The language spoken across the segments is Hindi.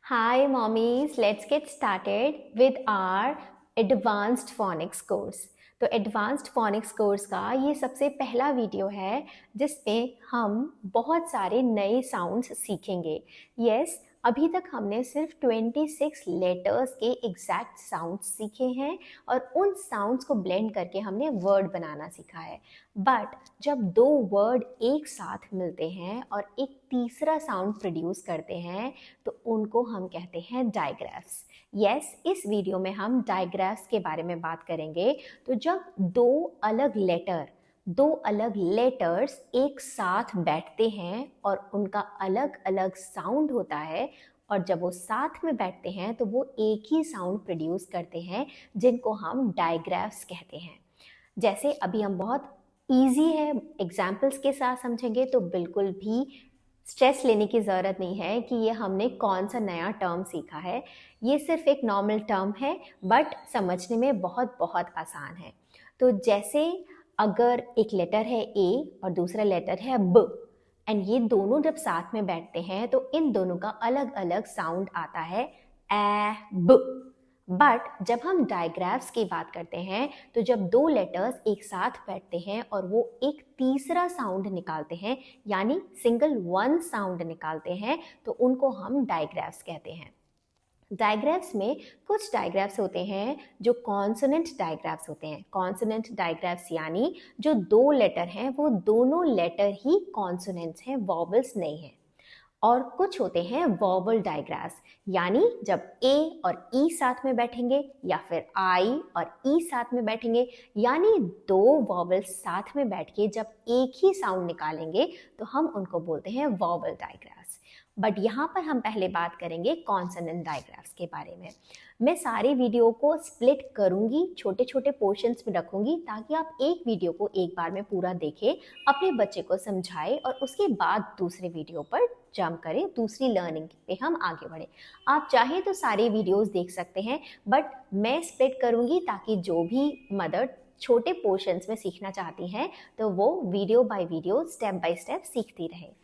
Hi, mommies. Let's get started with our advanced phonics course. तो एडवांस्ड फोनिक्स कोर्स का ये सबसे पहला वीडियो है जिसमें हम बहुत सारे नए साउंड्स सीखेंगे। यस, अभी तक हमने सिर्फ 26 लेटर्स के एग्जैक्ट साउंड्स सीखे हैं और उन साउंड्स को ब्लेंड करके हमने वर्ड बनाना सीखा है। बट जब दो वर्ड एक साथ मिलते हैं और एक तीसरा साउंड प्रोड्यूस करते हैं तो उनको हम कहते हैं डायग्राफ्स। यस, इस वीडियो में हम डायग्राफ्स के बारे में बात करेंगे। तो जब दो अलग लेटर्स एक साथ बैठते हैं और उनका अलग अलग साउंड होता है और जब वो साथ में बैठते हैं तो वो एक ही साउंड प्रोड्यूस करते हैं जिनको हम डायग्राफ्स कहते हैं। जैसे अभी हम बहुत ईजी है एग्जाम्पल्स के साथ समझेंगे तो बिल्कुल भी स्ट्रेस लेने की ज़रूरत नहीं है कि ये हमने कौन सा नया टर्म सीखा है। ये सिर्फ एक नॉर्मल टर्म है बट समझने में बहुत बहुत आसान है। तो जैसे अगर एक लेटर है ए और दूसरा लेटर है ब एंड ये दोनों जब साथ में बैठते हैं तो इन दोनों का अलग अलग साउंड आता है ए ब। बट जब हम डायग्राफ्स की बात करते हैं तो जब दो लेटर्स एक साथ बैठते हैं और वो एक तीसरा साउंड निकालते हैं यानी सिंगल वन साउंड निकालते हैं तो उनको हम डायग्राफ्स कहते हैं। डायग्राफ्स में कुछ डायग्राफ्स होते हैं जो कॉन्सोनेंट डायग्राफ्स होते हैं। कॉन्सोनेंट डायग्राफ्स यानी जो दो लेटर हैं वो दोनों लेटर ही कॉन्सोनेंट्स हैं, वॉवल्स नहीं हैं। और कुछ होते हैं वॉवल डायग्राफ्स यानी जब ए और ई साथ में बैठेंगे या फिर आई और ई साथ में बैठेंगे यानी दो वॉवल्स साथ में बैठ के जब एक ही साउंड निकालेंगे तो हम उनको बोलते हैं वॉवल डायग्राफ्स। बट यहाँ पर हम पहले बात करेंगे कॉन्सोनेंट डायग्राफ्स के बारे में। मैं सारे वीडियो को स्प्लिट करूँगी, छोटे छोटे पोर्शंस में रखूँगी ताकि आप एक वीडियो को एक बार में पूरा देखें, अपने बच्चे को समझाएं और उसके बाद दूसरे वीडियो पर जंप करें, दूसरी लर्निंग पे हम आगे बढ़ें। आप चाहें तो सारे वीडियोस देख सकते हैं बट मैं स्प्लिट करूँगी ताकि जो भी मदर छोटे पोर्शंस में सीखना चाहती हैं तो वो video by video step by step सीखती रहे।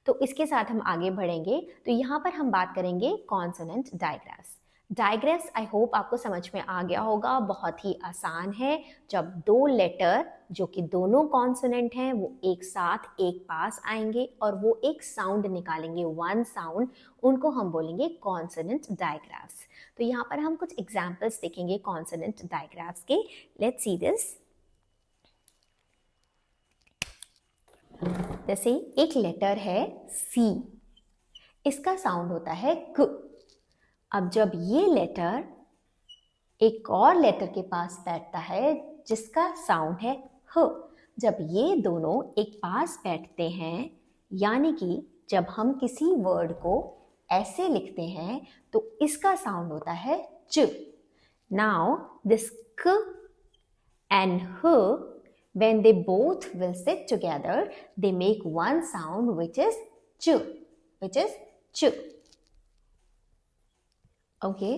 तो इसके साथ हम आगे बढ़ेंगे। तो यहाँ पर हम बात करेंगे कॉन्सोनेंट डायग्राफ्स। डायग्राफ्स आई होप आपको समझ में आ गया होगा, बहुत ही आसान है। जब दो लेटर जो कि दोनों कॉन्सोनेंट हैं वो एक साथ एक पास आएंगे और वो एक साउंड निकालेंगे, वन साउंड, उनको हम बोलेंगे कॉन्सोनेंट डायग्राफ्स। तो यहाँ पर हम कुछ एग्जाम्पल्स देखेंगे कॉन्सोनेंट डायग्राफ्स के। Let's see this. जैसे एक लेटर है सी, इसका साउंड होता है क। अब जब ये लेटर एक और लेटर के पास बैठता है जिसका साउंड है ह, जब ये दोनों एक पास बैठते हैं यानी कि जब हम किसी वर्ड को ऐसे लिखते हैं तो इसका साउंड होता है च। नाउ दिस क एंड ह, when they both will sit together they make one sound which is ch, which is ch. Okay,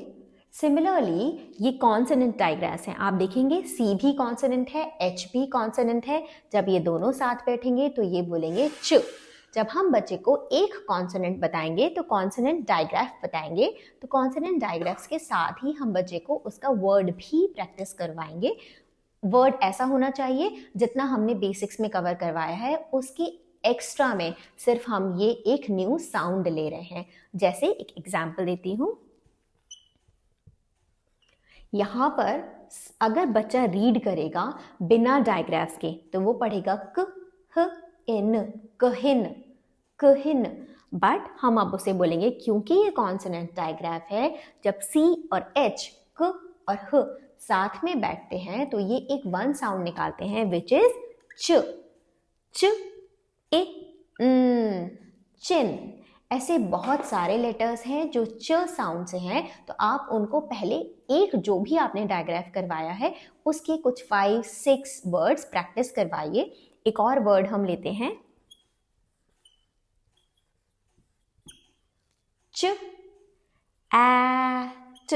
similarly ये कॉन्सोनेंट डायग्राफ्स हैं। आप देखेंगे सी भी कॉन्सोनेंट है, एच भी कॉन्सोनेंट है। जब ये दोनों साथ बैठेंगे तो ये बोलेंगे च। जब हम बच्चे को एक कॉन्सोनेंट बताएंगे तो कॉन्सोनेंट डायग्राफ बताएंगे, तो कॉन्सोनेंट डायग्राफ्स के साथ ही हम बच्चे को उसका वर्ड भी प्रैक्टिस करवाएंगे। वर्ड ऐसा होना चाहिए जितना हमने बेसिक्स में कवर करवाया है, उसके एक्स्ट्रा में सिर्फ हम ये एक न्यू साउंड ले रहे हैं। जैसे एक एग्जाम्पल देती हूँ। यहाँ पर अगर बच्चा रीड करेगा बिना डायग्राफ्स के तो वो पढ़ेगा क ह इन, कहिन, कहिन। बट हम अब उसे बोलेंगे क्योंकि ये कॉन्सोनेंट डायग्राफ है, जब सी और एच, क और ह साथ में बैठते हैं तो ये एक वन साउंड निकालते हैं विच इज च। च ए चिन। ऐसे बहुत सारे लेटर्स हैं जो च साउंड से हैं, तो आप उनको पहले एक जो भी आपने डायग्राफ करवाया है उसके कुछ 5-6 वर्ड्स प्रैक्टिस करवाइए। एक और वर्ड हम लेते हैं च एट,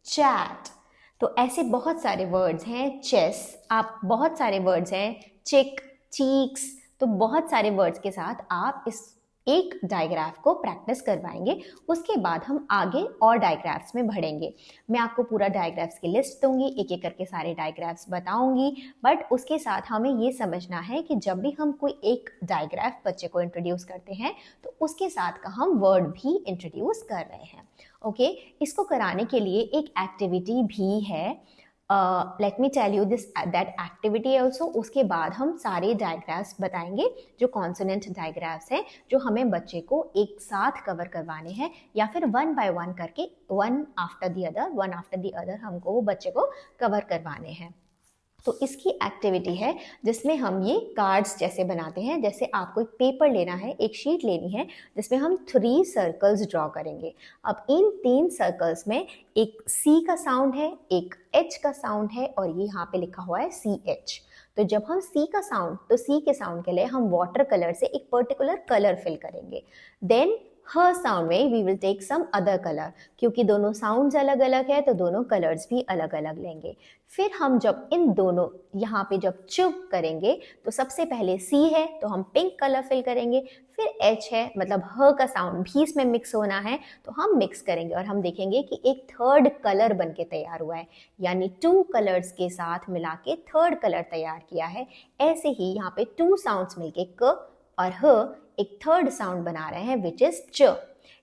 चैट। तो ऐसे बहुत सारे वर्ड्स हैं। चेस, आप बहुत सारे वर्ड्स हैं, चिक, चीक्स। तो बहुत सारे वर्ड्स के साथ आप इस एक डायग्राफ को प्रैक्टिस करवाएंगे, उसके बाद हम आगे और डायग्राफ्स में बढ़ेंगे। मैं आपको पूरा डायग्राफ्स की लिस्ट दूंगी, एक एक करके सारे डायग्राफ्स बताऊंगी, बट उसके साथ हमें ये समझना है कि जब भी हम कोई एक डायग्राफ बच्चे को इंट्रोड्यूस करते हैं तो उसके साथ का हम वर्ड भी इंट्रोड्यूस कर रहे हैं। ओके, इसको कराने के लिए एक एक्टिविटी भी है, let me tell you this that activity also. उसके बाद हम सारे डायग्राफ्स बताएंगे जो कॉन्सोनेंट डायग्राफ्स हैं, जो हमें बच्चे को एक साथ कवर करवाने हैं, या फिर वन बाय वन करके वन आफ्टर द अदर हमको वो बच्चे को कवर करवाने हैं। तो इसकी एक्टिविटी है जिसमें हम ये कार्ड्स जैसे बनाते हैं, जैसे आपको एक पेपर लेना है, एक शीट लेनी है जिसमें हम 3 सर्कल्स ड्रॉ करेंगे। अब इन 3 सर्कल्स में एक C का साउंड है, एक H का साउंड है, और ये यहाँ पे लिखा हुआ है CH। तो जब हम C का साउंड, तो C के साउंड के लिए हम वाटर कलर से एक पर्टिकुलर कलर फिल करेंगे। देन हर साउंड में we will take some other colour, क्योंकि दोनों साउंड्स अलग अलग है तो दोनों कलर्स भी अलग अलग लेंगे। फिर हम जब इन दोनों यहाँ पे जब चुप करेंगे तो सबसे पहले C है तो हम पिंक कलर फिल करेंगे, फिर H है मतलब ह का साउंड भी इसमें मिक्स होना है तो हम मिक्स करेंगे, और हम देखेंगे कि एक थर्ड कलर बन के तैयार हुआ है, यानी 2 कलर्स के साथ मिला के थर्ड कलर तैयार किया है। ऐसे ही यहाँ पे 2 साउंड्स मिलके क और ह एक थर्ड साउंड बना रहे हैं विच इज च।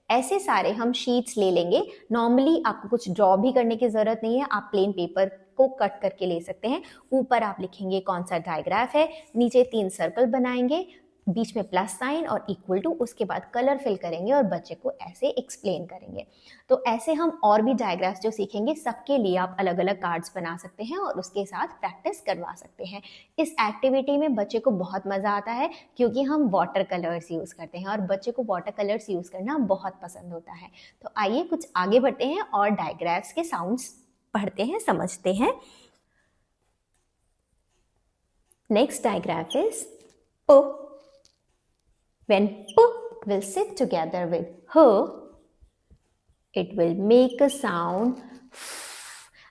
ऐसे सारे हम शीट्स ले लेंगे। नॉर्मली आपको कुछ ड्रॉ भी करने की जरूरत नहीं है, आप प्लेन पेपर को कट करके ले सकते हैं। ऊपर आप लिखेंगे कौन सा डायग्राफ है, नीचे 3 सर्कल बनाएंगे, बीच में प्लस साइन और इक्वल टू, उसके बाद कलर फिल करेंगे और बच्चे को ऐसे एक्सप्लेन करेंगे। तो ऐसे हम और भी डायग्राफ्स जो सीखेंगे सबके लिए आप अलग अलग कार्ड्स बना सकते हैं और उसके साथ प्रैक्टिस करवा सकते हैं। इस एक्टिविटी में बच्चे को बहुत मज़ा आता है क्योंकि हम वाटर कलर्स यूज़ करते हैं और बच्चे को वाटर कलर्स यूज़ करना बहुत पसंद होता है। तो आइए कुछ आगे बढ़ते हैं और डायग्राफ्स के साउंड्स पढ़ते हैं, समझते हैं। नेक्स्ट डायग्राफ इज प। When P will sit together with H, it will make a sound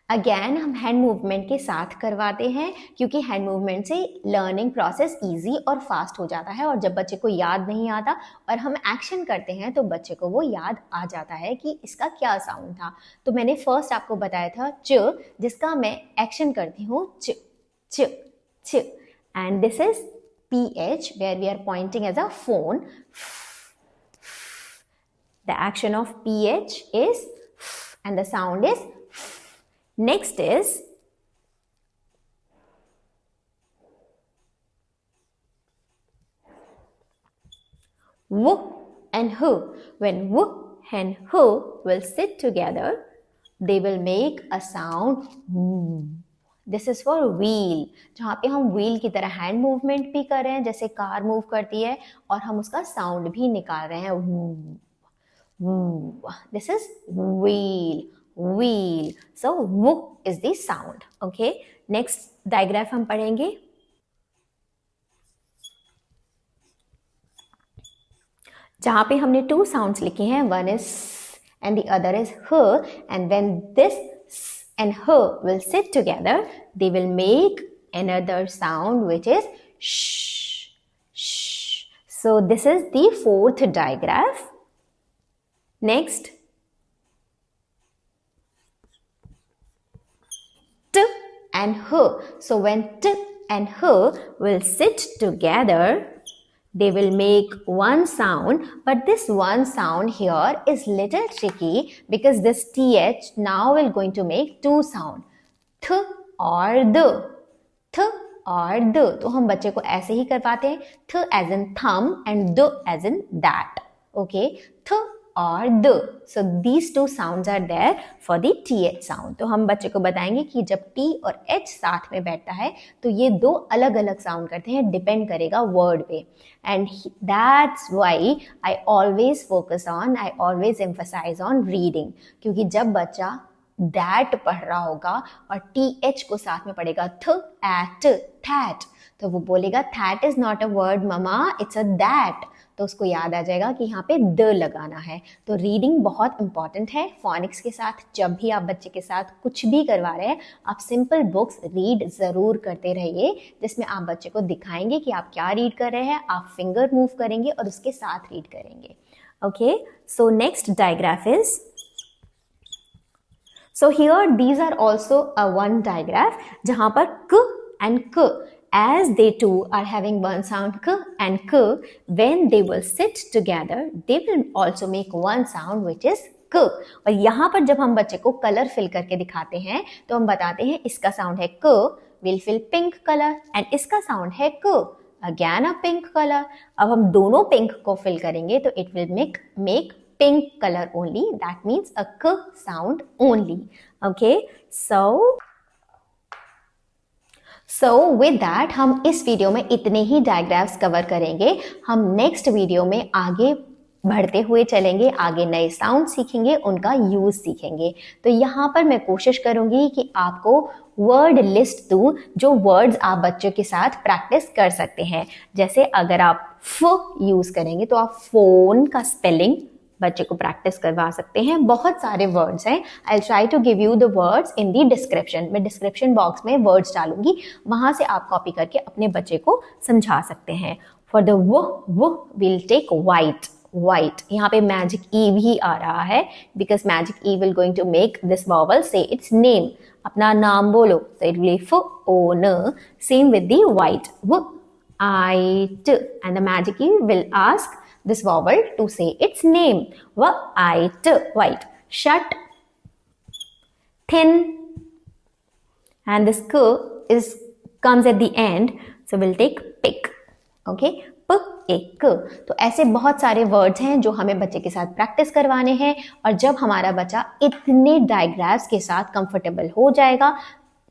again हम हैंड मूवमेंट के साथ करवाते हैं क्योंकि हैंड मूवमेंट से लर्निंग प्रोसेस इजी और फास्ट हो जाता है, और जब बच्चे को याद नहीं आता और हम एक्शन करते हैं तो बच्चे को वो याद आ जाता है कि इसका क्या साउंड था। तो मैंने फर्स्ट आपको बताया था च, जिसका मैं एक्शन करती हूँ च च च, and this is PH where we are pointing as a phone. The action of PH is and the sound is. Next is W and H. When W and H will sit together, they will make a sound W. This is for wheel, जहाँ पे हम व्हील की तरह हैंड मूवमेंट भी कर रहे हैं जैसे कार मूव करती है और हम उसका साउंड भी निकाल रहे हैं। This is wheel, wheel. So वो is the sound. Okay, next digraph हम पढ़ेंगे। जहाँ पे हमने 2 साउंड्स लिखे हैं, one is and the other is ह, and when this and H will sit together, they will make another sound which is sh, sh. So this is the 4th digraph. Next, T and H. So when T and H will sit together, they will make one sound, but this one sound here is little tricky because this TH now will going to make 2 sound, th और द, th और द। तो हम बच्चे को ऐसे ही करवाते हैं, th as in thumb and the as in that. Okay, th और the. So these 2 sounds are there for the TH sound. तो हम बच्चे को बताएंगे कि जब T और H साथ में बैठता है तो ये 2 अलग अलग साउंड करते हैं, डिपेंड करेगा वर्ड पे। And that's why I always focus on, I always emphasize on reading, क्योंकि जब बच्चा that पढ़ रहा होगा और TH को साथ में पढ़ेगा, th at that, तो वो बोलेगा that is not a word mama, it's a that। तो तो उसको याद आ जाएगा कि यहाँ पे द लगाना है। तो रीडिंग बहुत इंपॉर्टेंट है फोनिक्स के साथ। जब भी आप बच्चे के साथ कुछ भी करवा रहे हैं, आप सिंपल बुक्स रीड ज़रूर करते रहिए, जिसमें आप बच्चे को दिखाएंगे कि आप क्या रीड कर रहे हैं, आप फिंगर मूव करेंगे और उसके साथ रीड करेंगे। Okay, so next digraph is, so here these are also a one digraph जहाँ पर क and क, as they two are having one sound k and k, when they will sit together they will also make one sound which is k। और यहाँ पर जब हम बच्चे को कलर फिल करके दिखाते हैं तो हम बताते हैं इसका साउंड है k, will fill pink color, and इसका साउंड है k, again a pink color। अब हम दोनों पिंक को फिल करेंगे तो it will make pink color only, that means a k sound only। Okay, so with that हम इस वीडियो में इतने ही डायग्राफ्स कवर करेंगे। हम नेक्स्ट वीडियो में आगे बढ़ते हुए चलेंगे, आगे नए साउंड सीखेंगे, उनका यूज सीखेंगे। तो यहाँ पर मैं कोशिश करूंगी कि आपको वर्ड लिस्ट दूं, जो वर्ड्स आप बच्चों के साथ प्रैक्टिस कर सकते हैं। जैसे अगर आप फ यूज करेंगे तो आप फोन का स्पेलिंग बच्चे को प्रैक्टिस करवा सकते हैं। बहुत सारे वर्ड्स हैं, I will try to give you the words in the description. मैं डिस्क्रिप्शन बॉक्स में वर्ड्स डालूंगी, वहां से आप कॉपी करके अपने बच्चे को समझा सकते हैं। फॉर द वो विल टेक वाइट, वाइट। यहाँ पे मैजिक ई भी आ रहा है, because magic E will going to make this vowel say its name, अपना नाम बोलो, so it will be f o n। same with the white, w I t, and the magic e will ask this vowel to say its name, white, white। shut, thin, and this k comes at the end, so we'll take pick। okay, p एक। तो ऐसे बहुत सारे वर्ड्स हैं जो हमें बच्चे के साथ प्रैक्टिस करवाने हैं, और जब हमारा बच्चा इतने डायग्राफ्स के साथ कंफर्टेबल हो जाएगा,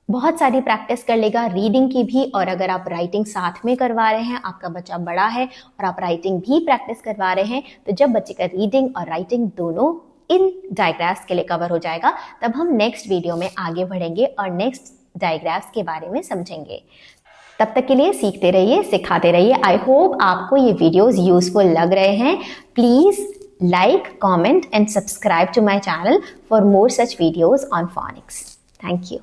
बहुत सारी प्रैक्टिस कर लेगा रीडिंग की भी, और अगर आप राइटिंग साथ में करवा रहे हैं, आपका बच्चा बड़ा है और आप राइटिंग भी प्रैक्टिस करवा रहे हैं, तो जब बच्चे का रीडिंग और राइटिंग दोनों इन डायग्राफ्स के लिए कवर हो जाएगा, तब हम नेक्स्ट वीडियो में आगे बढ़ेंगे और नेक्स्ट डायग्राफ्स के बारे में समझेंगे। तब तक के लिए सीखते रहिए, सिखाते रहिए। आई होप आपको ये वीडियोस यूजफुल लग रहे हैं। Please like, comment and subscribe to my channel for more such videos on phonics. Thank you.